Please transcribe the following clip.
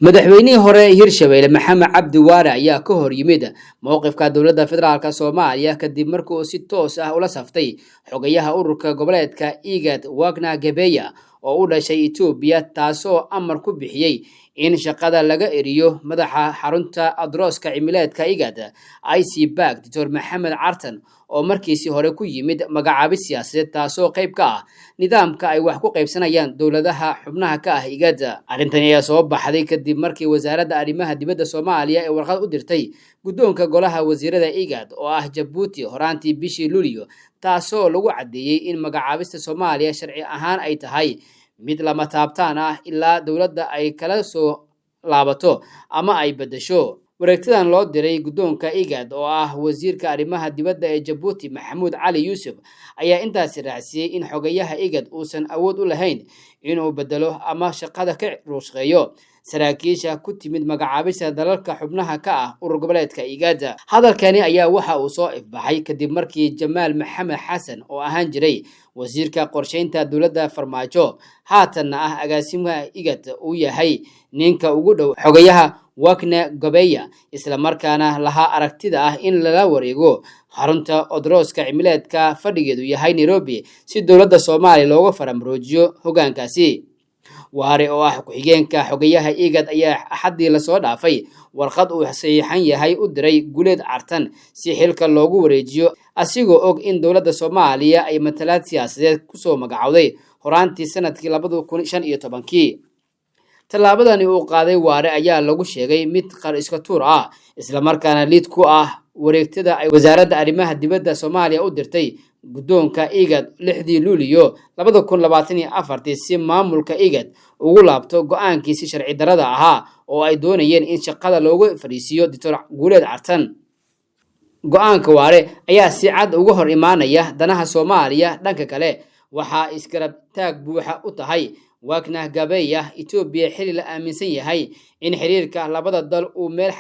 madaxweynihii hore Hirshabelle Maxamed Cabdi Waare ayaa ka hor yimid mowqifka dowladda federaalka Soomaaliya kadib markii uu si toos ah ula saftay xogayaha ururka goboleedka IGAD Wagner Gebeya oo u dhashay Itoobiya taasoo amar ku bixiyay in shaqada laga eriyo madaxa xarunta adrooska cimileedka IGAD ICBAG Dr. Maxamed Cartan oo markiisii hore ku yimid magacaabis siyaasadeed taasoo qayb ka ah nidaamka ay wax ku qaybsanayaan dowladaha xubnaha ka ah IGAD. Arrintan ayaa soo baxday kadib markii wasaaradda arrimaha dibadda Soomaaliya ay warqad u dirtay guddoonka golaha wasiirada IGAD oo ah Jabuuti horaantii bishii Luulyo taasoo lagu cadeeyay in magacaabista Soomaaliya sharci ahaan ay tahay mid lama taabtaan ah ilaa dowladda ay kala soo laabato ama ay bedesho. wareegtadan loo diray guddoonka IGAD oo ah wasiirka arrimaha dibadda ee Jabuuti Maxamuud Cali Yuusuf ayaa intaas raaciyay in xogayaha IGAD uusan awood u lahayn inuu bedelo ama shaqada ka ruushqeeyo saraakiisha ku timid magacaabista dalalka xubnaha ka ah urur goboleedka IGAD. Hadalkani ayaa waxa uu soo ifbaxay kadib markii Jamaal Maxamed Xasan oo ahaan jiray wasiirka qorsheynta dowladda Farmaajo haatanna ah agaasimaha IGAD uu yahay ninka ugu dhow xogayaha Wagner Gebeya isla markaana laha aragtida ah in lala wareego xarunta adrooska cimileedka fadhigeedu yahay Nairobi si dowladda Soomaaliya looga faramroojiyo hogaankaasi. Waare oo ah ku-xigeenka xogayaha IGAD ayaa axadii la soo dhaafay warqad uu saxiixan yahay u diray Guleed Cartan si xilka loogu wareejiyo asigoo og in dowladda Soomaaliya ay matalaad siyaasadeed ku soo magacawday horaantii sanadkii 2015. tallaabadani uu qaaday Waare ayaa lagu sheegay mid qar iska tuur ah isla markaana lid ku ah wareegtada ay wasaaradda arrimaha dibadda Soomaaliya u dirtay guddoonka IGAD 6 Luulyo 2024 si maamulka IGAD ugu laabto go'aankiisa sharci darrada ahaa oo ay doonayeen in shaqada loogu fariisiyo Dr. Guleed Cartan. go'aanka Waare ayaa si cad uga hor imaanaya danaha Soomaaliya. dhanka kale waxa iskarab taag buuxa u tahay Wagner Gebeya Itoobiya xilli la aaminsan yahay in xiriirka labada dal uu meel